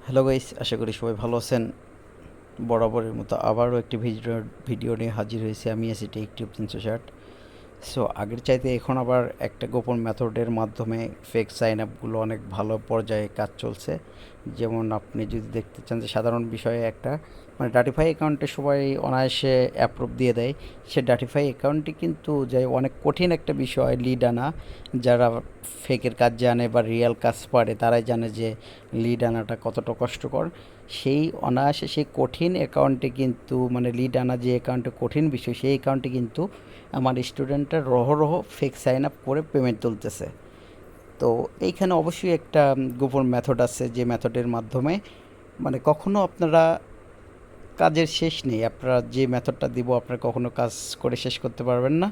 Hello guys, আশা করি সবাই ভালো আছেন। বরাবরের মতো আবারও একটি ভিডিও নিয়ে হাজির হয়েছি আমি আছি টেকটিউব 360। সো আগের চাইতে এখন আবার একটা গোপন মেথডের মাধ্যমে ফেক সাইন আপগুলো অনেক ভালো পর্যায়ে কাজ চলছে। যেমন আপনি যদি দেখতে চান যে সাধারণ বিষয়ে একটা ডাটিফাই অ্যাকাউন্টে সবাই অনায়াসে অ্যাপ্রুভ দিয়ে দেয়, সে ডাটিফাই অ্যাকাউন্টটি কিন্তু যে অনেক কঠিন একটা বিষয় লিড আনা। যারা ফেকের কাজ জানে বা রিয়েল কাজ পারে তারাই জানে যে লিড আনাটা কতটা কষ্টকর। সেই অনায়াসে সেই কঠিন অ্যাকাউন্টে কিন্তু লিড আনা যে অ্যাকাউন্টে কঠিন বিষয়, সেই অ্যাকাউন্টে কিন্তু আমার স্টুডেন্টরা রহ ফেক সাইন আপ করে পেমেন্ট তুলতেছে। তো এইখানে অবশ্যই একটা গোপন মেথড আছে, যে মেথডের মাধ্যমে কখনো আপনারা কাজের শেষ নেই। আপনারা যে মেথডটা দিব আপনারা কখনো কাজ করে শেষ করতে পারবেন না।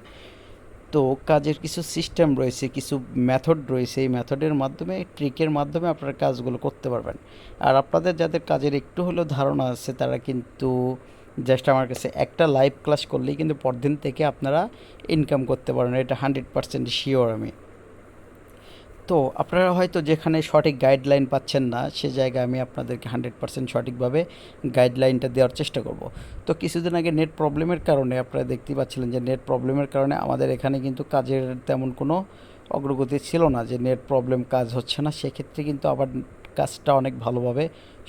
তো কাজের কিছু সিস্টেম রয়েছে, কিছু মেথড রয়েছে, এই মেথডের মাধ্যমে, ট্রিকের মাধ্যমে আপনারা কাজগুলো করতে পারবেন। আর আপনাদের যাদের কাজের একটু হলেও ধারণা আছে তারা কিন্তু জাস্ট আমার কাছে একটা লাইভ ক্লাস করলেই কিন্তু পরদিন থেকে আপনারা ইনকাম করতে পারেন, এটা 100% শিওর আমি। তো আপনারা হয়তো যেখানে সঠিক গাইডলাইন পাচ্ছেন না সে জায়গায় আমি আপনাদেরকে 100% সঠিকভাবে গাইডলাইনটা দেওয়ার চেষ্টা করব। তো কিছুদিন আগে নেট প্রবলেমের কারণে আপনারা দেখতেই পাচ্ছিলেন যে নেট প্রবলেমের কারণে আমাদের এখানে কিন্তু কাজের তেমন কোনো অগ্রগতি ছিল না, যে নেট প্রবলেম কাজ হচ্ছে না। সেক্ষেত্রে কিন্তু আবার কাজটা অনেক ভালোভাবে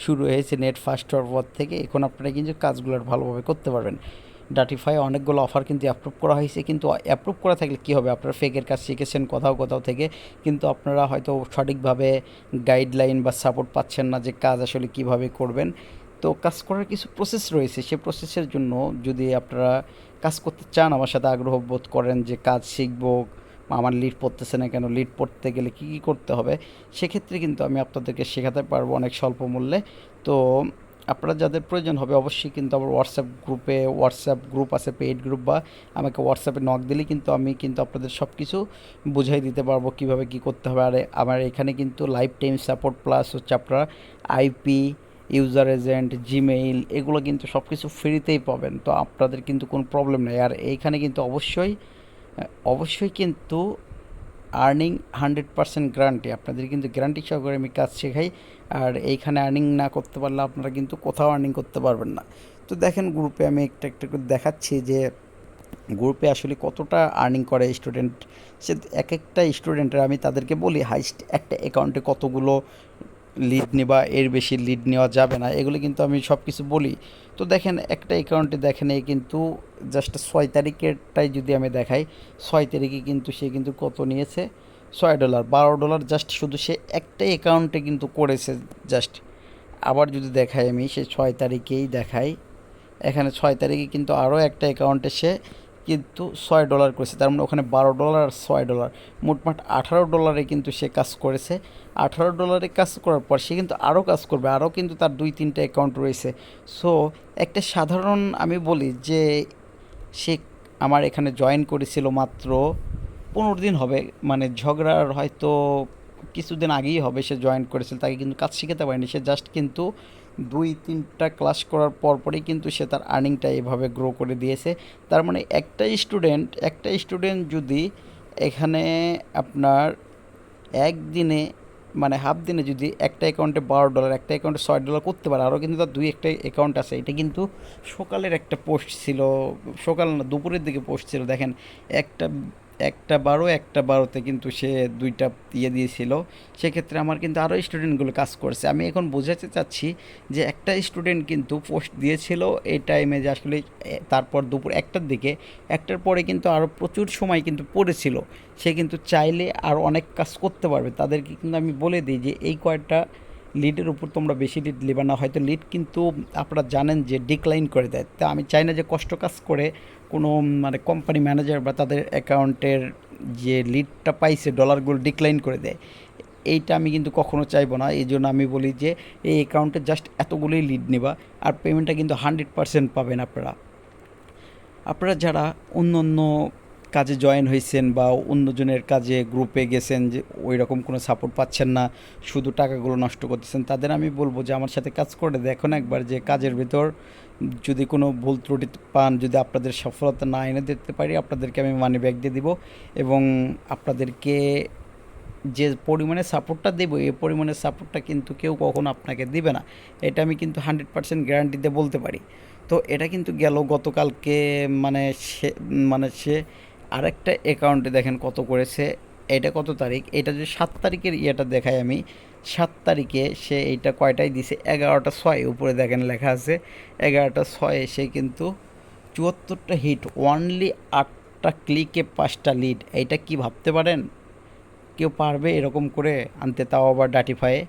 শুরু হয়েছে নেট ফাস্ট হওয়ার পর থেকে। এখন আপনারা কিন্তু কাজগুলো ভালোভাবে করতে পারবেন। ডাটিফাই অনেকগুলো অফার কিন্তু অ্যাপ্রুভ করা হয়েছে, কিন্তু অ্যাপ্রুভ করা থাকলে কী হবে, আপনারা ফেকের কাজ শিখেছেন কোথাও কোথাও থেকে, কিন্তু আপনারা হয়তো সঠিকভাবে গাইডলাইন বা সাপোর্ট পাচ্ছেন না যে কাজ আসলে কিভাবে করবেন। তো কাজ করার কিছু প্রসেস রয়েছে, সে প্রসেসের জন্য যদি আপনারা কাজ করতে চান, আমার সাথে আগ্রহ বোধ করেন যে কাজ শিখবো, আমার লিড পড়তেছে না কেন, লিড পড়তে গেলে কী কী করতে হবে, সেক্ষেত্রে কিন্তু আমি আপনাদেরকে শেখাতে পারবো অনেক স্বল্প মূল্যে। তো আপনারা যাদের প্রয়োজন হবে অবশ্যই কিন্তু আমার হোয়াটসঅ্যাপ গ্রুপ আছে, পেইড গ্রুপ, বা আমাকে হোয়াটসঅ্যাপে নক দিলেই কিন্তু আমি কিন্তু আপনাদের সব কিছু বুঝাই দিতে পারবো কীভাবে কী করতে হবে। আর আমার এখানে কিন্তু লাইফ টাইম সাপোর্ট প্লাস হচ্ছে আপনারা আইপি, ইউজার এজেন্ট, জিমেইল, এগুলো কিন্তু সব কিছু ফ্রিতেই পাবেন। তো আপনাদের কিন্তু কোনো প্রবলেম নেই। আর এইখানে কিন্তু অবশ্যই কিন্তু আর্নিং 100% গ্যারান্টি, আপনাদের কিন্তু গ্যারান্টি সহকারে আমি কাজ শেখাই। আর এইখানে আর্নিং না করতে পারলে আপনারা কিন্তু কোথাও আর্নিং করতে পারবেন না। তো দেখেন গ্রুপে আমি একটা একটা করে দেখাচ্ছি যে গ্রুপে আসলে কতটা আর্নিং করে স্টুডেন্ট। সে এক একটা স্টুডেন্টের আমি তাদেরকে বলি হাইস্ট একটা অ্যাকাউন্টে কতগুলো লিড নেবা, এর বেশি লিড নেওয়া যাবে না, এগুলো কিন্তু আমি সব কিছু বলি। তো দেখেন একটা অ্যাকাউন্টে দেখেন এই কিন্তু জাস্ট 6 তারিখেরটাই যদি আমি দেখাই, 6 তারিখে কিন্তু সে কিন্তু কত নিয়েছে, $6, $12 জাস্ট শুধু সে একটা অ্যাকাউন্টে কিন্তু করেছে জাস্ট। আবার যদি দেখাই আমি সে 6 তারিখেই দেখাই, এখানে 6 তারিখে কিন্তু আরও একটা অ্যাকাউন্টে সে কিন্তু $6 করেছে, তার মানে ওখানে $12 আর $6, মোটমাট $18 কিন্তু সে কাজ করেছে। $18 কাজ করার পর সে কিন্তু আরও কাজ করবে, আরও কিন্তু তার 2-3টা অ্যাকাউন্ট রয়েছে। সো একটা সাধারণ আমি বলি যে সে আমার এখানে জয়েন করেছিল মাত্র 15 দিন হবে, ঝগড়ার হয়তো কিছুদিন আগেই হবে সে জয়েন করেছিল, তাকে কিন্তু কাজ শিখাতে পারেনি। সে জাস্ট কিন্তু 2-3টা ক্লাস করার পরই কিন্তু সে তার আর্নিংটা এভাবে গ্রো করে দিয়েছে। তার মানে একটা স্টুডেন্ট যদি এখানে আপনার একদিনে হাফ দিনে যদি একটা অ্যাকাউন্টে $12, একটা অ্যাকাউন্টে $6 করতে পারে, আরও কিন্তু তার একটা অ্যাকাউন্ট আছে। এটা কিন্তু সকালের একটা পোস্ট ছিল, সকাল না দুপুরের দিকে পোস্ট ছিল, দেখেন একটা একটা বারো একটা বারোতে কিন্তু সে দুইটা দিয়েছিল। সেক্ষেত্রে আমার কিন্তু আরও স্টুডেন্টগুলো কাজ করছে। আমি এখন বোঝাতে চাচ্ছি যে একটা স্টুডেন্ট কিন্তু পোস্ট দিয়েছিল এই টাইমে, যে আসলে তারপর দুপুর একটার দিকে, একটার পরে কিন্তু আরও প্রচুর সময় কিন্তু পড়েছিল। সে কিন্তু চাইলে আর অনেক কাজ করতে পারবে। তাদেরকে কিন্তু আমি বলে দিই যে এই কয়েকটা লিডের উপর তোমরা বেশি লিড নেবে না, হয়তো লিড কিন্তু আপনারা জানেন যে ডিক্লাইন করে দেয়। তা আমি চাই না যে কষ্ট কাজ করে কোনো কোম্পানি ম্যানেজার বা তাদের অ্যাকাউন্টের যে লিডটা পাইছে ডলারগুলো ডিক্লাইন করে দেয়। এইটা আমি কিন্তু কখনো চাইবো না। এই জন্য আমি বলি যে এই অ্যাকাউন্টে জাস্ট এতগুলোই লিড নেবা, আর পেমেন্টটা কিন্তু 100% পাবেন আপনারা। আপনারা যারা অন্য অন্য কাজে জয়েন হয়েছেন বা অন্যজনের কাজে গ্রুপে গেছেন, যে ওই রকম কোনো সাপোর্ট পাচ্ছেন না, শুধু টাকাগুলো নষ্ট করতেছেন, তাদের আমি বলবো যে আমার সাথে কাজ করে দেখুন একবার, যে কাজের ভিতর যদি কোনো ভুল ত্রুটি পান, যদি আপনাদের সফলতা না এনে দিতে পারি, আপনাদেরকে আমি মানি ব্যাক দিয়ে দিব এবং আপনাদেরকে যে পরিমাণে সাপোর্টটা দেবো এই পরিমাণে সাপোর্টটা কিন্তু কেউ কখনো আপনাকে দিবে না, এটা আমি কিন্তু 100% গ্যারান্টি দিয়ে বলতে পারি। তো এটা কিন্তু গেল গতকালকে, মানে সে আরেকটা অ্যাকাউন্টে দেখেন কত করেছে। এটা কত তারিখ, এটা যে 7 তারিখের ইয়েটা দেখাই আমি, 7 তারিখে সে এইটা কয়টায় দিছে, 11টা 6 উপরে দেখেন লেখা আছে 11টা 6 সে কিন্তু 74টা হিট, অনলি 8টা ক্লিকে 5টা লিড। এইটা কি ভাবতে পারেন কেউ পারবে এরকম করে আনতে, তাও আবার ডাটিফায়ে?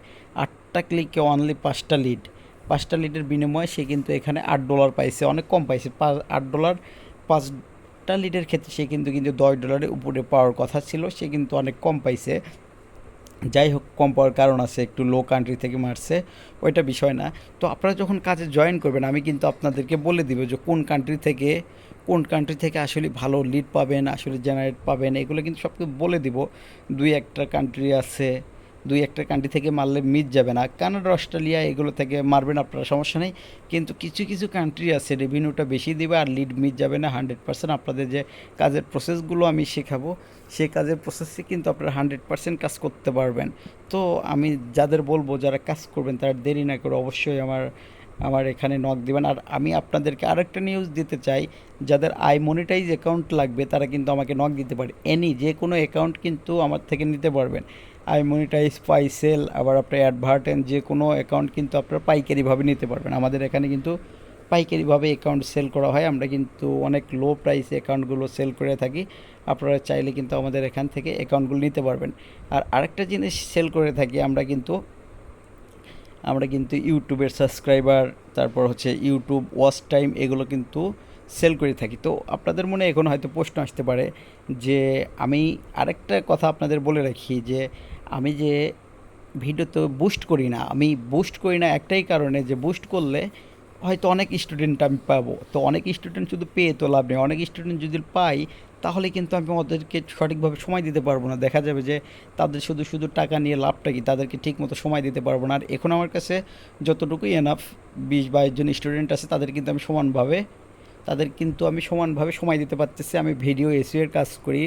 8টা ক্লিকে অনলি 5টা লিড, 5টা লিডের বিনিময়ে সে কিন্তু এখানে $8 পাইছে, অনেক কম পাইছে। $8, 5টা লিডের ক্ষেত্রে সে কিন্তু $10 উপরে পাওয়ার কথা ছিল, সে কিন্তু অনেক কম পাইছে। যাই হোক, কম পাওয়ার কারণ আছে, একটু লো কান্ট্রি থেকে মারছে, ওইটা বিষয় না। তো আপনারা যখন কাজে জয়েন করবেন আমি কিন্তু আপনাদেরকে বলে দিব যে কোন কান্ট্রি থেকে আসলে ভালো লিড পাবেন, আসলে জেনারেট পাবেন, এগুলো কিন্তু সব কিছু বলে দিব। দুই একটা কান্ট্রি আছে, দুই একটা কান্ট্রি থেকে মারলে মিস যাবে না, কানাডা অস্ট্রেলিয়া এগুলো থেকে মারবেন আপনারা, সমস্যা নেই। কিন্তু কিছু কিছু কান্ট্রি আছে রেভিনিউটা বেশি দেবে আর লিড মিস যাবে না 100%। আপনাদের যে কাজের প্রসেসগুলো আমি শেখাবো সেই কাজের প্রসেসে কিন্তু আপনারা 100% কাজ করতে পারবেন। তো আমি যাদের বলবো যারা কাজ করবেন তারা দেরি না করে অবশ্যই আমার আমার এখানে নক দিবেন। আর আমি আপনাদেরকে আরেকটা নিউজ দিতে চাই, যাদের মনিটাইজ অ্যাকাউন্ট লাগবে তারা কিন্তু আমাকে নক দিতে পারে, যে কোনো অ্যাকাউন্ট কিন্তু আমার থেকে নিতে পারবেন। মনিটাইজ, পাইসেল, আবার আপনার অ্যাডভার্টেন্স, যে কোনো অ্যাকাউন্ট কিন্তু আপনারা পাইকারিভাবে নিতে পারবেন। আমাদের এখানে কিন্তু পাইকারিভাবে অ্যাকাউন্ট সেল করা হয়, আমরা কিন্তু অনেক লো প্রাইসে অ্যাকাউন্টগুলো সেল করে থাকি। আপনারা চাইলে কিন্তু আমাদের এখান থেকে অ্যাকাউন্টগুলো নিতে পারবেন। আর আরেকটা জিনিস সেল করে থাকি, আমরা কিন্তু ইউটিউবের সাবস্ক্রাইবার, তারপর হচ্ছে ইউটিউব ওয়াচ টাইম, এগুলো কিন্তু সেল করে থাকি। তো আপনাদের মনে এখন হয়তো প্রশ্ন আসতে পারে যে আমি আরেকটা কথা আপনাদের বলে রাখি যে আমি যে ভিডিও তো বুস্ট করি না, আমি বুস্ট করি না একটাই কারণে, যে বুস্ট করলে হয়তো অনেক স্টুডেন্ট আমি পাবো, তো অনেক স্টুডেন্ট শুধু পেয়ে তো লাভ নেই, অনেক স্টুডেন্ট যদি পাই তাহলে কিন্তু আমি ওদেরকে সঠিকভাবে সময় দিতে পারবো না, দেখা যাবে যে তাদের শুধু শুধু টাকা নিয়ে লাভটা কি, তাদেরকে ঠিক মতো সময় দিতে পারবো না। আর এখন আমার কাছে যতটুকুই এনাফ 20-22 জন স্টুডেন্ট আছে, তাদের কিন্তু আমি সমানভাবে সময় দিতে পারতেছি। আমি ভিডিও এসইও এর কাজ করি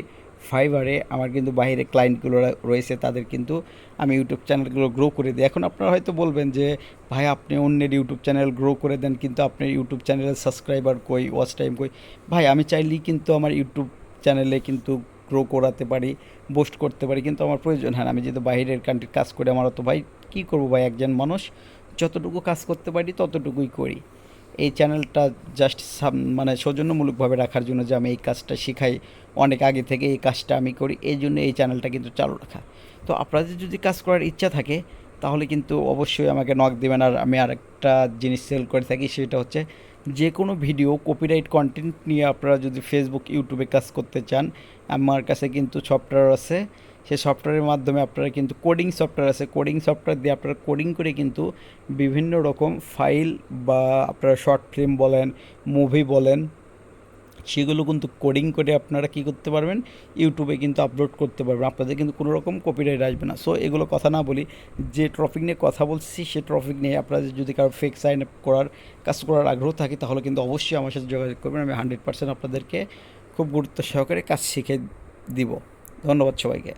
ফাইবারে, আমার কিন্তু বাইরে ক্লায়েন্টগুলো রয়েছে, তাদের কিন্তু আমি ইউটিউব চ্যানেলগুলো গ্রো করে দিই। এখন আপনারা হয়তো বলবেন যে ভাই আপনি অন্যের ইউটিউব চ্যানেল গ্রো করে দেন, কিন্তু আপনার ইউটিউব চ্যানেলের সাবস্ক্রাইবার কই, ওয়াচ টাইম কই? ভাই আমি চাইলেই কিন্তু আমার ইউটিউব চ্যানেলে কিন্তু গ্রো করাতে পারি, বুস্ট করতে পারি, কিন্তু আমার প্রয়োজন হয় না। আমি যেহেতু বাইরের কান্ট্রির কাজ করে, আমার তো ভাই কী করবো ভাই, একজন মানুষ যতটুকু কাজ করতে পারি ততটুকুই করি। এই চ্যানেলটা জাস্ট মানে সৌজন্যমূলকভাবে রাখার জন্য, যে আমি এই কাজটা শেখাই, অনেক আগে থেকে এই কাজটা আমি করি, এই জন্য এই চ্যানেলটা কিন্তু চালু রাখা। তো আপনাদের যদি কাজ করার ইচ্ছা থাকে তাহলে কিন্তু অবশ্যই আমাকে নক দেবেন। আর আমি আরেকটা জিনিস সেল করে থাকি, সেটা হচ্ছে যে কোনো ভিডিও কপিরাইট কন্টেন্ট নিয়ে আপনারা যদি ফেসবুক, ইউটিউবে কাজ করতে চান, আমার কাছে কিন্তু সফটওয়্যার আছে। সেই সফটওয়্যারের মাধ্যমে আপনারা কিন্তু কোডিং সফটওয়্যার আছে, কোডিং সফটওয়্যার দিয়ে আপনারা কোডিং করে কিন্তু বিভিন্ন রকম ফাইল বা আপনারা শর্ট ফিল্ম বলেন, মুভি বলেন, সেগুলো কিন্তু কোডিং করে আপনারা কী করতে পারবেন, ইউটিউবে কিন্তু আপলোড করতে পারবেন, আপনাদের কিন্তু কোনো রকম কপিরাইট আসবে না। সো এগুলো কথা না বলি, যে টপিক নিয়ে কথা বলছি সে টপিক নিয়ে আপনাদের যদি কারো ফেক সাইন আপ করার কাজ করার আগ্রহ থাকে তাহলে কিন্তু অবশ্যই আমার সাথে যোগাযোগ করবেন, আমি 100% আপনাদেরকে খুব গুরুত্ব সহকারে কাজ শিখে দিব। ধন্যবাদ সবাইকে।